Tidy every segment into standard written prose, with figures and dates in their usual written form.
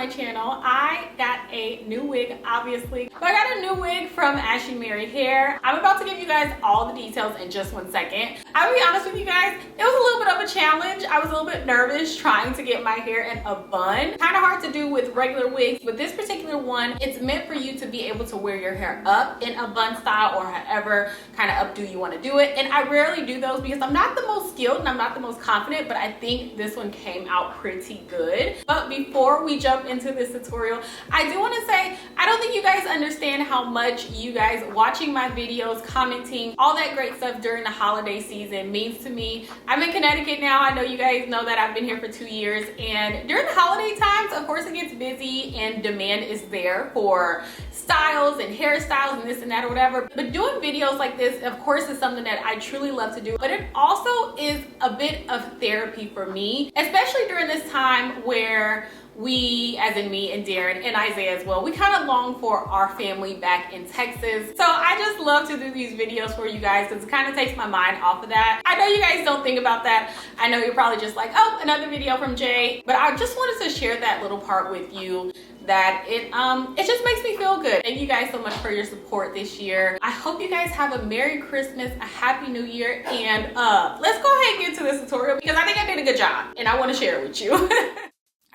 my channel. I got a new wig, obviously, but I got a new wig from Ashimary Hair. I'm about to give you guys all the details in just 1 second. I will be honest with you guys, it was a little bit of a challenge. I was a little bit nervous trying to get my hair in a bun. Kind of hard to do with regular wigs, but this particular one, it's meant for you to be able to wear your hair up in a bun style or however kind of updo you want to do it. And I rarely do those because I'm not the most skilled and I'm not the most confident, but I think this one came out pretty good. But before we jump into this tutorial, I do want to say, I don't think you guys understand how much you guys watching my videos, commenting, all that great stuff during the holiday season means to me. I'm in Connecticut now. I know you guys know that I've been here for 2 years, and during the holiday times, of course, it gets busy and demand is there for styles and hairstyles and this and that or whatever. But doing videos like this, of course, is something that I truly love to do, but it also is a bit of therapy for me, especially during this time where we, as in me and Darren and Isaiah as well, we kind of long for our family back in Texas. So I just love to do these videos for you guys because it kind of takes my mind off of that. I know you guys don't think about that. I know you're probably just like, oh, another video from Jay. But I just wanted to share that little part with you, that it just makes me feel good. Thank you guys so much for your support this year. I hope you guys have a Merry Christmas, a Happy New Year, and let's go ahead and get to this tutorial because I think I did a good job and I want to share it with you.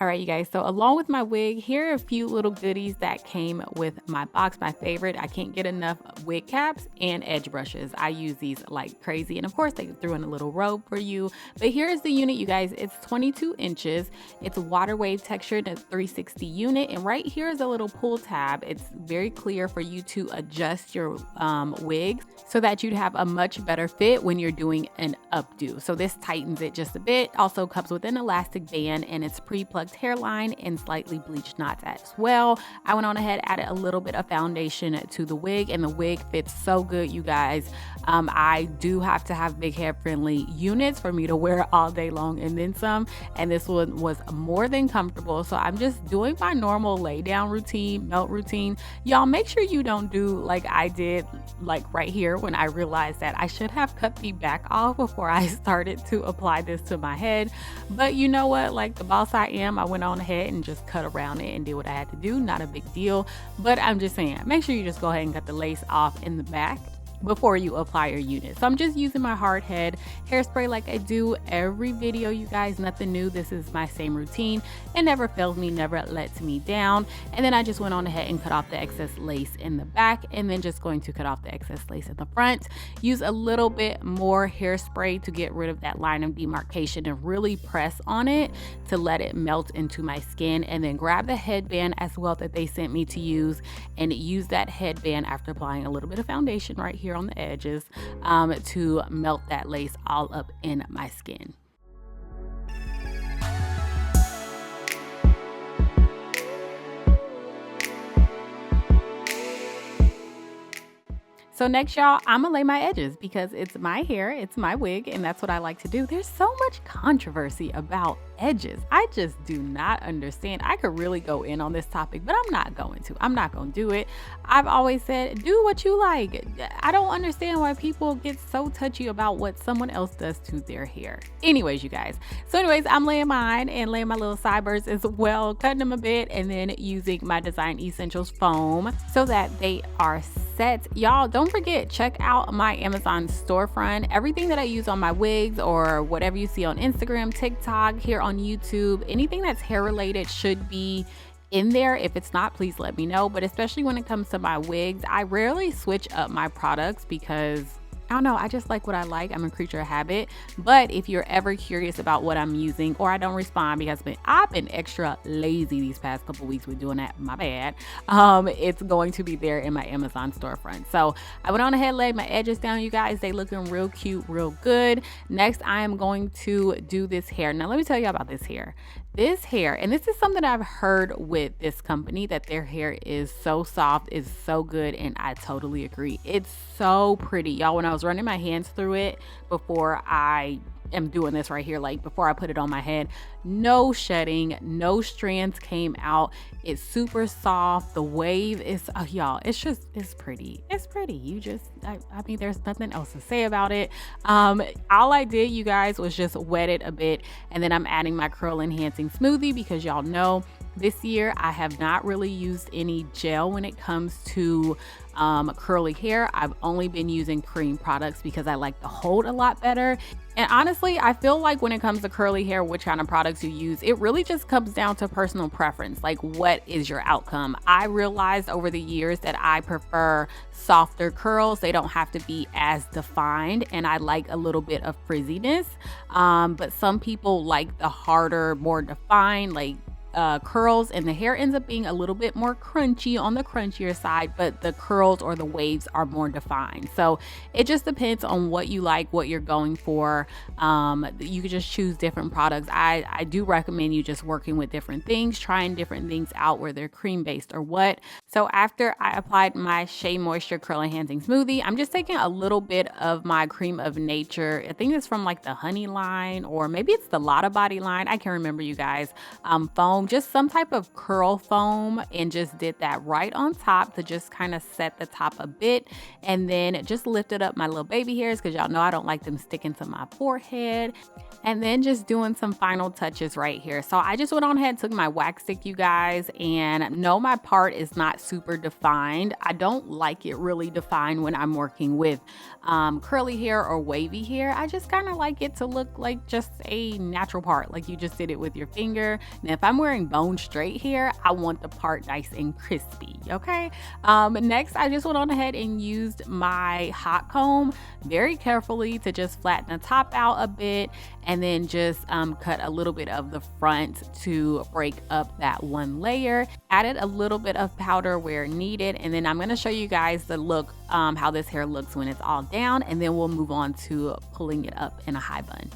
All right, you guys, so along with my wig, here are a few little goodies that came with my box. My favorite, I can't get enough wig caps and edge brushes. I use these like crazy. And of course, they threw in a little robe for you. But here is the unit, you guys. It's 22 inches. It's a water wave textured, a 360 unit. And right here is a little pull tab. It's very clear for you to adjust your wig so that you'd have a much better fit when you're doing an updo. So this tightens it just a bit. Also comes with an elastic band, and it's pre-plugged hairline and slightly bleached knots as well. I went on ahead, added a little bit of foundation to the wig, and the wig fits so good, you guys. I do have to have big hair friendly units for me to wear all day long and then some, and this one was more than comfortable. So I'm just doing my normal lay down routine, melt routine. Y'all make sure you don't do like I did, like right here when I realized that I should have cut the back off before I started to apply this to my head. But you know what, like the boss I am, I went on ahead and just cut around it and did what I had to do. Not a big deal, but I'm just saying, make sure you just go ahead and cut the lace off in the back before you apply your unit. So I'm just using my hard head hairspray like I do every video, you guys. Nothing new. This is my same routine. It never fails me, never lets me down. And then I just went on ahead and cut off the excess lace in the back, and then just going to cut off the excess lace in the front. Use a little bit more hairspray to get rid of that line of demarcation and really press on it to let it melt into my skin. And then grab the headband as well that they sent me to use, and use that headband after applying a little bit of foundation right here on the edges to melt that lace all up in my skin. So next, y'all, I'm gonna lay my edges because it's my hair, it's my wig, and that's what I like to do. There's so much controversy about edges. I just do not understand. I could really go in on this topic, but I'm not going to. I'm not gonna do it. I've always said, do what you like. I don't understand why people get so touchy about what someone else does to their hair. Anyways, you guys. So anyways, I'm laying mine and laying my little sideburns as well, cutting them a bit, and then using my Design Essentials foam so that they are set. Y'all, don't forget, check out my Amazon storefront. Everything that I use on my wigs or whatever you see on Instagram, TikTok, here on YouTube, anything that's hair related should be in there. If it's not, please let me know. But especially when it comes to my wigs, I rarely switch up my products because I don't know, I just like what I like. I'm a creature of habit. But if you're ever curious about what I'm using, or I don't respond because I've been extra lazy these past couple weeks with doing that, my bad, it's going to be there in my Amazon storefront. So I went on ahead and laid my edges down, you guys. They looking real cute, real good. Next, I am going to do this hair. Now, let me tell you about this hair. This hair, and this is something I've heard with this company, that their hair is so soft, is so good, and I totally agree. It's so pretty. Y'all, when I was running my hands through it before I am doing this right here, like before I put it on my head, no shedding, no strands came out. It's super soft. The wave is y'all, it's pretty. It's pretty. You just I mean, there's nothing else to say about it. All I did, you guys, was just wet it a bit, and then I'm adding my curl enhancing smoothie because y'all know This year, I have not really used any gel when it comes to curly hair. I've only been using cream products because I like the hold a lot better. And honestly, I feel like when it comes to curly hair, which kind of products you use, it really just comes down to personal preference. Like, what is your outcome? I realized over the years that I prefer softer curls. They don't have to be as defined, and I like a little bit of frizziness. But some people like the harder, more defined, like curls, and the hair ends up being a little bit more crunchy on the crunchier side, but the curls or the waves are more defined. So it just depends on what you like, what you're going for. You can just choose different products. I do recommend you just working with different things, trying different things out, whether they're cream based or what. So after I applied my Shea Moisture Curl Enhancing Smoothie, I'm just taking a little bit of my Cream of Nature. I think it's from like the Honey line, or maybe it's the Lotta Body line. I can't remember, you guys. Foam, just some type of curl foam, and just did that right on top to just kind of set the top a bit, and then just lifted up my little baby hairs because y'all know I don't like them sticking to my forehead. And then just doing some final touches right here. So I just went on ahead and took my wax stick, you guys, and no, my part is not super defined. I don't like it really defined when I'm working with curly hair or wavy hair. I just kind of like it to look like just a natural part, like you just did it with your finger. Now, if I'm wearing bone straight hair, I want the part nice and crispy, okay? Next, I just went on ahead and used my hot comb very carefully to just flatten the top out a bit, and then just cut a little bit of the front to break up that one layer. Added a little bit of powder where needed, and then I'm going to show you guys the look, how this hair looks when it's all down, and then we'll move on to pulling it up in a high bun.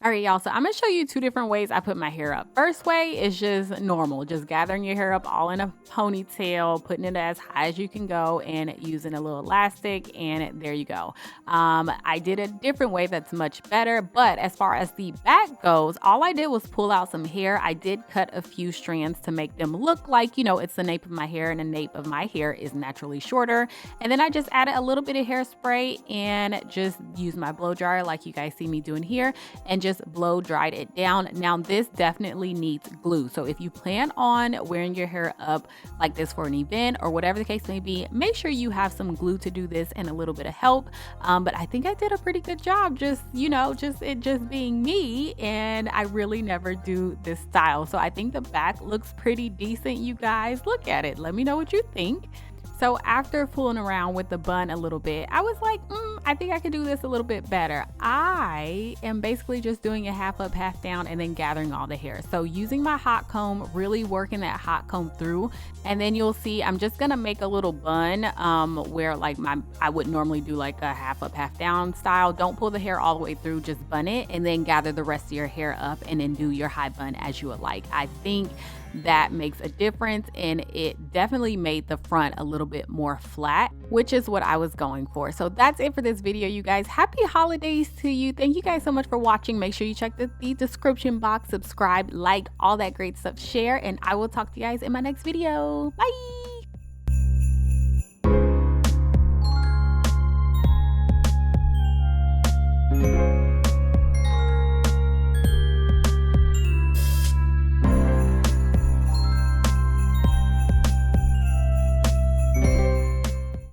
All right, y'all, so I'm gonna show you two different ways I put my hair up. First way is just normal, just gathering your hair up all in a ponytail, putting it as high as you can go, and using a little elastic, and there you go. I did a different way that's much better, but as far as the back goes, all I did was pull out some hair. I did cut a few strands to make them look like, you know, it's the nape of my hair, and the nape of my hair is naturally shorter. And then I just added a little bit of hairspray and just used my blow dryer like you guys see me doing here, and just blow dried it down. Now this definitely needs glue, so if you plan on wearing your hair up like this for an event or whatever the case may be, make sure you have some glue to do this and a little bit of help. But I think I did a pretty good job, just, you know, just being me, and I really never do this style. So I think the back looks pretty decent, you guys. Look at it, let me know what you think. So after fooling around with the bun a little bit, I was like, I think I could do this a little bit better. I am basically just doing a half up, half down, and then gathering all the hair. So using my hot comb, really working that hot comb through, and then you'll see I'm just gonna make a little bun where like I would normally do like a half up, half down style. Don't pull the hair all the way through, just bun it, and then gather the rest of your hair up, and then do your high bun as you would like. I think that makes a difference, and it definitely made the front a little bit more flat, which is what I was going for. So that's it for this video, you guys. Happy holidays to you. Thank you guys so much for watching. Make sure you check the description box, subscribe, like, all that great stuff, share, and I will talk to you guys in my next video. Bye.